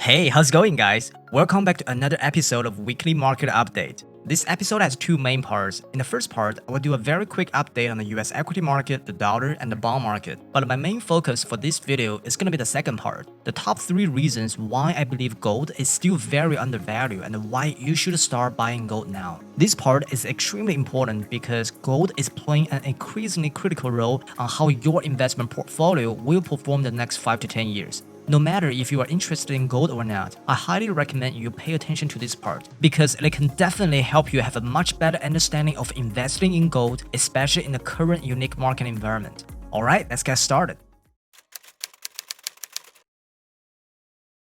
Hey, how's it going, guys? Welcome back to another episode of Weekly Market Update. This episode has two main parts. In the first part, I will do a very quick update on the US equity market, the dollar, and the bond market. But my main focus for this video is going to be the second part, the top 3 reasons why I believe gold is still very undervalued and why you should start buying gold now. This part is extremely important because gold is playing an increasingly critical role on how your investment portfolio will perform the next 5 to 10 years. No matter if you are interested in gold or not, I highly recommend you pay attention to this part because it can definitely help you have a much better understanding of investing in gold, especially in the current unique market environment. Alright, let's get started.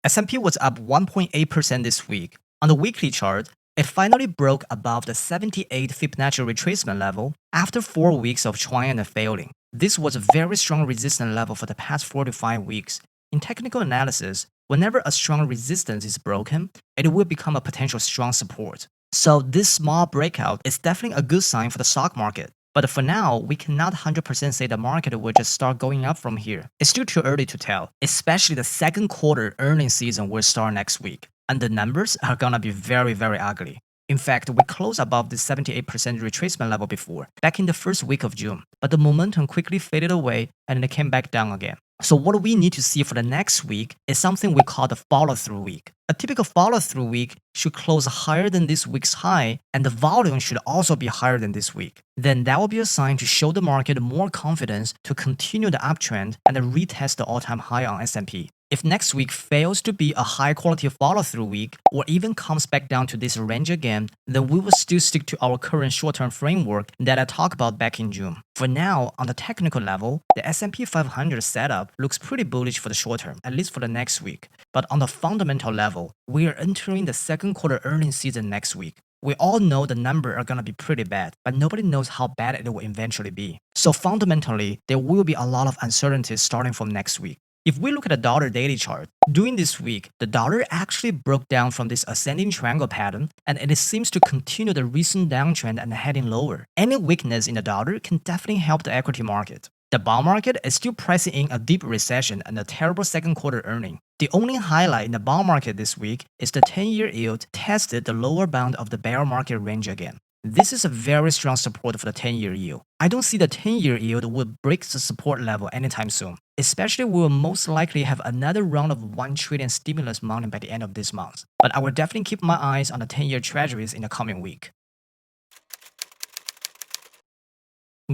S&P was up 1.8% this week. On the weekly chart, it finally broke above the 78 Fibonacci retracement level after 4 weeks of trying and failing. This was a very strong resistance level for the past 4 to 5 weeks. In technical analysis, whenever a strong resistance is broken, it will become a potential strong support. So this small breakout is definitely a good sign for the stock market. But for now, we cannot 100% say the market will just start going up from here. It's still too early to tell, especially the second quarter earnings season will start next week. And the numbers are gonna be very ugly. In fact, we closed above the 78% retracement level before, back in the first week of June. But the momentum quickly faded away and it came back down again. So what we need to see for the next week is something we call the follow-through week. A typical follow-through week should close higher than this week's high, and the volume should also be higher than this week. Then that will be a sign to show the market more confidence to continue the uptrend and retest the all-time high on S&P. If next week fails to be a high-quality follow-through week or even comes back down to this range again, then we will still stick to our current short-term framework that I talked about back in June. For now, on the technical level, the S&P 500 setup looks pretty bullish for the short term, at least for the next week. But on the fundamental level, we are entering the second quarter earnings season next week. We all know the numbers are gonna be pretty bad, but nobody knows how bad it will eventually be. So fundamentally, there will be a lot of uncertainties starting from next week. If we look at the dollar daily chart, during this week, the dollar actually broke down from this ascending triangle pattern and it seems to continue the recent downtrend and heading lower. Any weakness in the dollar can definitely help the equity market. The bond market is still pricing in a deep recession and a terrible second quarter earning. The only highlight in the bond market this week is the 10-year yield tested the lower bound of the bear market range again. This is a very strong support for the 10-year yield. I don't see the 10-year yield will break the support level anytime soon. Especially we will most likely have another round of 1 trillion stimulus money by the end of this month. But I will definitely keep my eyes on the 10-year treasuries in the coming week.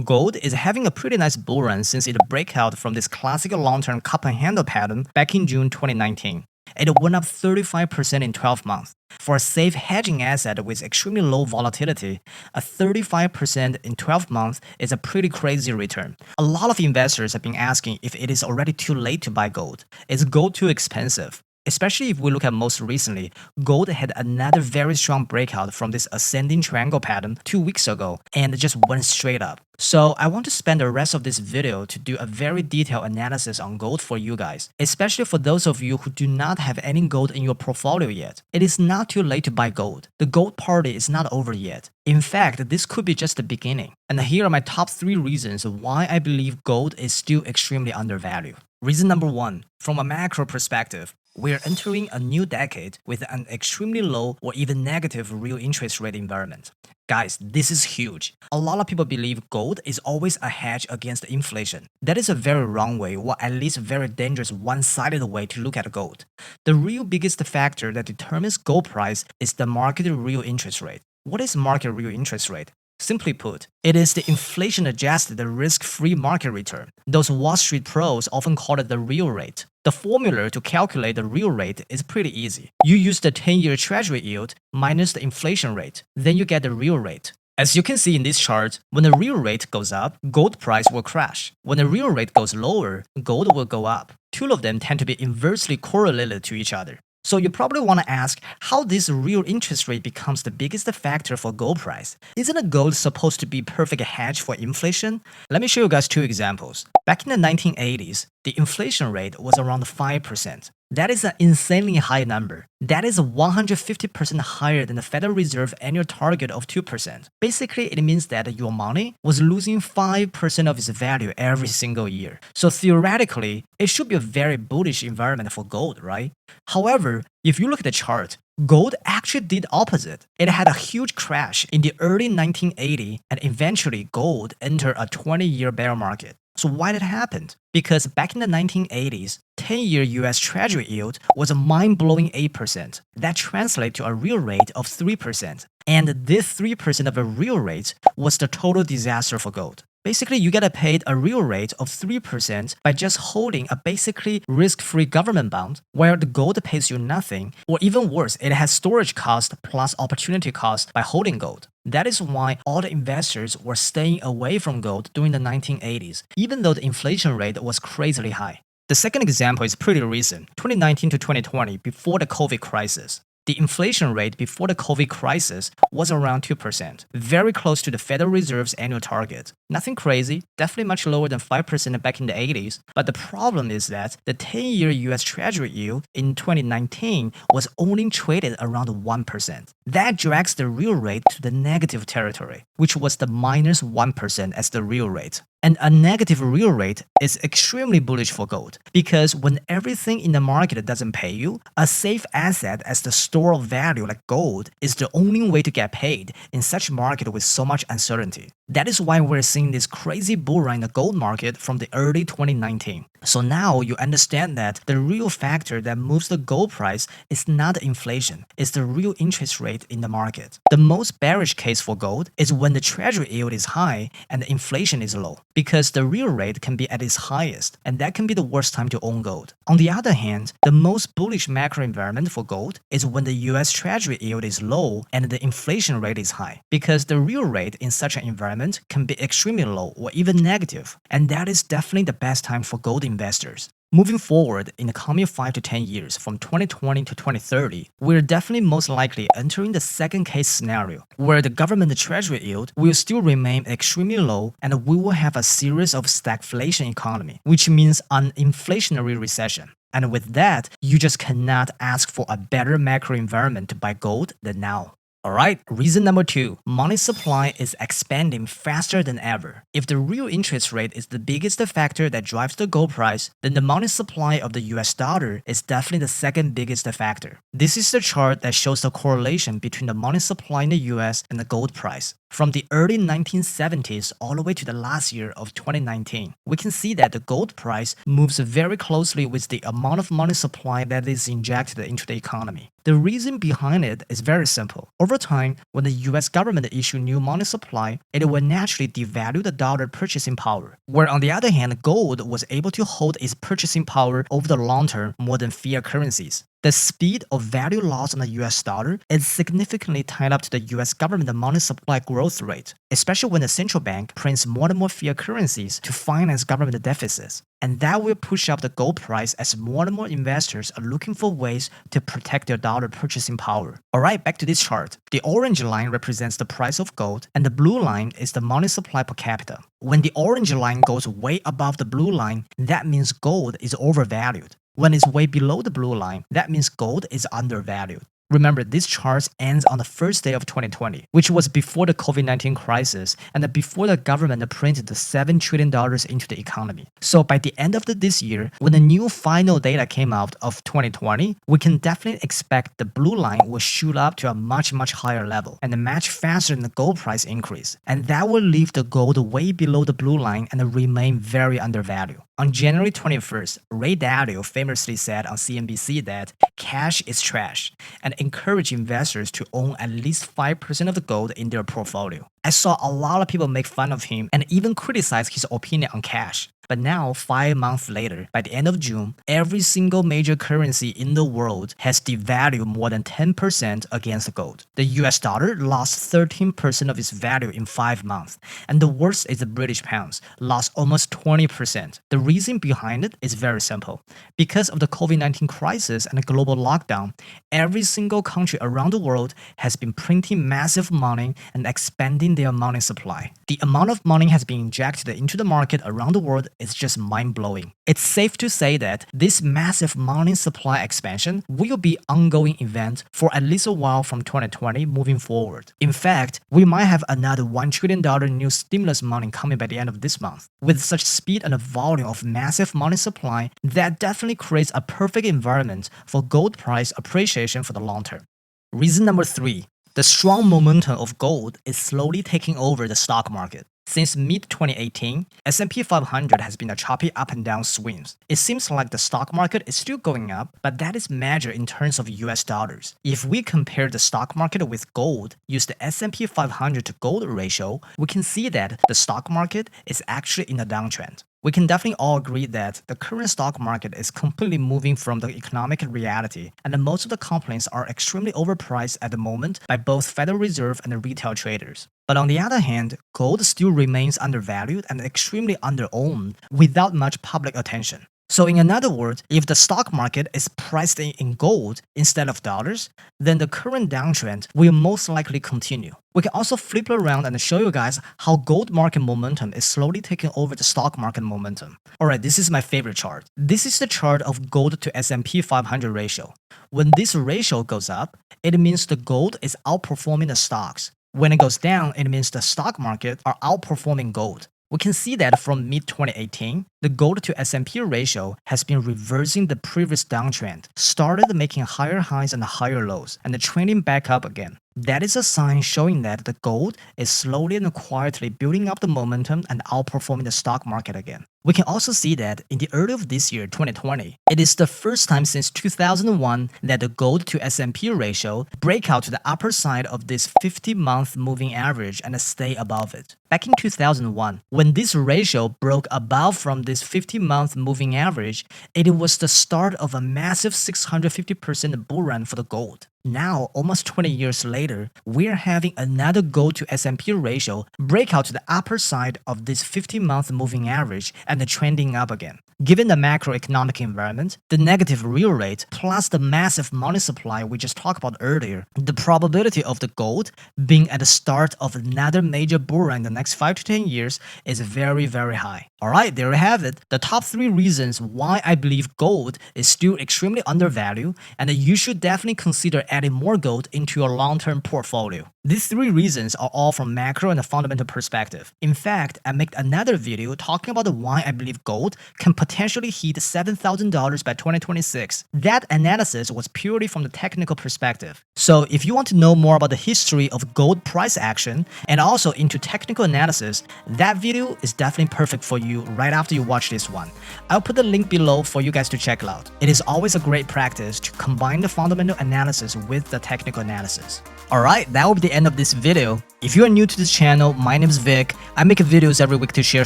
Gold is having a pretty nice bull run since it broke out from this classic long-term cup and handle pattern back in June 2019. It went up 35% in 12 months. For a safe hedging asset with extremely low volatility, a 35% in 12 months is a pretty crazy return. A lot of investors have been asking if it is already too late to buy gold. Is gold too expensive? Especially if we look at most recently, gold had another very strong breakout from this ascending triangle pattern 2 weeks ago and just went straight up. So I want to spend the rest of this video to do a very detailed analysis on gold for you guys, especially for those of you who do not have any gold in your portfolio yet. It is not too late to buy gold. The gold party is not over yet. In fact, this could be just the beginning. And here are my top 3 reasons why I believe gold is still extremely undervalued. Reason number 1, from a macro perspective, we are entering a new decade with an extremely low or even negative real interest rate environment. Guys, this is huge. A lot of people believe gold is always a hedge against inflation. That is a very wrong way, or at least a very dangerous one-sided way to look at gold. The real biggest factor that determines gold price is the market real interest rate. What is market real interest rate? Simply put, it is the inflation-adjusted risk-free market return. Those Wall Street pros often call it the real rate. The formula to calculate the real rate is pretty easy. You use the 10-year treasury yield minus the inflation rate, then you get the real rate. As you can see in this chart, when the real rate goes up, gold price will crash. When the real rate goes lower, gold will go up. Two of them tend to be inversely correlated to each other. So you probably want to ask how this real interest rate becomes the biggest factor for gold price. Isn't a gold supposed to be perfect hedge for inflation? Let me show you guys 2 examples. Back in the 1980s, the inflation rate was around 5%. That is an insanely high number. That is 150% higher than the Federal Reserve annual target of 2%. Basically, it means that your money was losing 5% of its value every single year. So theoretically, it should be a very bullish environment for gold, right? However, if you look at the chart, gold actually did opposite. It had a huge crash in the early 1980s, and eventually gold entered a 20-year bear market. So why did it happen? Because back in the 1980s, 10-year US Treasury yield was a mind-blowing 8%. That translates to a real rate of 3%. And this 3% of a real rate was the total disaster for gold. Basically, you get paid a real rate of 3% by just holding a basically risk-free government bond, where the gold pays you nothing, or even worse, it has storage cost plus opportunity cost by holding gold. That is why all the investors were staying away from gold during the 1980s, even though the inflation rate was crazily high. The second example is pretty recent, 2019 to 2020, before the COVID crisis. The inflation rate before the COVID crisis was around 2%, very close to the Federal Reserve's annual target. Nothing crazy, definitely much lower than 5% back in the 80s, but the problem is that the 10-year US Treasury yield in 2019 was only traded around 1%. That drags the real rate to the negative territory, which was the minus 1% as the real rate. And a negative real rate is extremely bullish for gold because when everything in the market doesn't pay you, a safe asset as the store of value like gold is the only way to get paid in such a market with so much uncertainty. That is why we're seeing this crazy bull run in the gold market from the early 2019. So now you understand that the real factor that moves the gold price is not inflation, it's the real interest rate in the market. The most bearish case for gold is when the treasury yield is high and the inflation is low, because the real rate can be at its highest, and that can be the worst time to own gold. On the other hand, the most bullish macro environment for gold is when the US treasury yield is low and the inflation rate is high, because the real rate in such an environment can be extremely low or even negative, and that is definitely the best time for gold investors. Moving forward in the coming 5 to 10 years from 2020 to 2030, we're definitely most likely entering the second case scenario, where the government treasury yield will still remain extremely low and we will have a series of stagflation economy, which means an inflationary recession. And with that, you just cannot ask for a better macro environment to buy gold than now. Alright, reason number 2, money supply is expanding faster than ever. If the real interest rate is the biggest factor that drives the gold price, then the money supply of the US dollar is definitely the second biggest factor. This is the chart that shows the correlation between the money supply in the US and the gold price. From the early 1970s all the way to the last year of 2019, we can see that the gold price moves very closely with the amount of money supply that is injected into the economy. The reason behind it is very simple. Over time, when the US government issue new money supply, it will naturally devalue the dollar purchasing power. Where on the other hand, gold was able to hold its purchasing power over the long term more than fiat currencies. The speed of value loss on the US dollar is significantly tied up to the US government money supply growth rate, especially when the central bank prints more and more fiat currencies to finance government deficits. And that will push up the gold price as more and more investors are looking for ways to protect their dollar purchasing power. Alright, back to this chart. The orange line represents the price of gold, and the blue line is the money supply per capita. When the orange line goes way above the blue line, that means gold is overvalued. When it's way below the blue line, that means gold is undervalued. Remember, this chart ends on the first day of 2020, which was before the COVID-19 crisis and before the government printed the $7 trillion into the economy. So by the end of this year, when the new final data came out of 2020, we can definitely expect the blue line will shoot up to a much higher level and match faster than the gold price increase. And that will leave the gold way below the blue line and remain very undervalued. On January 21st, Ray Dalio famously said on CNBC that cash is trash and encouraged investors to own at least 5% of the gold in their portfolio. I saw a lot of people make fun of him and even criticize his opinion on cash. But now, 5 months later, by the end of June, every single major currency in the world has devalued more than 10% against gold. The US dollar lost 13% of its value in 5 months. And the worst is the British pounds, lost almost 20%. The reason behind it is very simple. Because of the COVID-19 crisis and the global lockdown, every single country around the world has been printing massive money and expanding their money supply. The amount of money has been injected into the market around the world is just mind-blowing. It's safe to say that this massive money supply expansion will be an ongoing event for at least a while from 2020 moving forward. In fact, we might have another $1 trillion new stimulus money coming by the end of this month. With such speed and a volume of massive money supply, that definitely creates a perfect environment for gold price appreciation for the long term. Reason number 3. The strong momentum of gold is slowly taking over the stock market. Since mid-2018, S&P 500 has been a choppy up and down swings. It seems like the stock market is still going up, but that is measured in terms of US dollars. If we compare the stock market with gold, use the S&P 500 to gold ratio, we can see that the stock market is actually in a downtrend. We can definitely all agree that the current stock market is completely moving from the economic reality, and most of the companies are extremely overpriced at the moment by both Federal Reserve and the retail traders. But on the other hand, gold still remains undervalued and extremely underowned without much public attention. So in other words, if the stock market is priced in gold instead of dollars, then the current downtrend will most likely continue. We can also flip around and show you guys how gold market momentum is slowly taking over the stock market momentum. Alright, this is my favorite chart. This is the chart of gold to S&P 500 ratio. When this ratio goes up, it means the gold is outperforming the stocks. When it goes down, it means the stock market are outperforming gold. We can see that from mid-2018, the gold to S&P ratio has been reversing the previous downtrend, started making higher highs and higher lows, and trending back up again. That is a sign showing that the gold is slowly and quietly building up the momentum and outperforming the stock market again. We can also see that in the early of this year, 2020, it is the first time since 2001 that the gold to S&P ratio break out to the upper side of this 50-month moving average and stay above it. Back in 2001, when this ratio broke above from this 50-month moving average, it was the start of a massive 650% bull run for the gold. Now, almost 20 years later, we're having another gold to S&P ratio break out to the upper side of this 50-month moving average and trending up again. Given the macroeconomic environment, the negative real rate, plus the massive money supply we just talked about earlier, the probability of the gold being at the start of another major bull run in the next 5 to 10 years is very, very high. Alright, there you have it. The top 3 reasons why I believe gold is still extremely undervalued and that you should definitely consider adding more gold into your long-term portfolio. These 3 reasons are all from macro and a fundamental perspective. In fact, I made another video talking about why I believe gold can potentially hit $7,000 by 2026. That analysis was purely from the technical perspective. So if you want to know more about the history of gold price action and also into technical analysis, that video is definitely perfect for you right after you watch this one. I'll put the link below for you guys to check out. It is always a great practice to combine the fundamental analysis with the technical analysis. Alright, that will be the end of this video. If you are new to this channel, my name is Vic. I make videos every week to share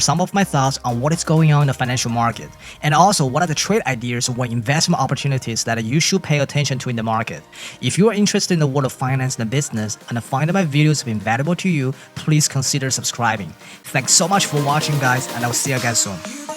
some of my thoughts on what is going on in the financial market, and also what are the trade ideas or investment opportunities that you should pay attention to in the market. If you are interested in the world of finance and business and find that my videos have been valuable to you, please consider subscribing. Thanks so much for watching, guys, and I'll see you guys soon.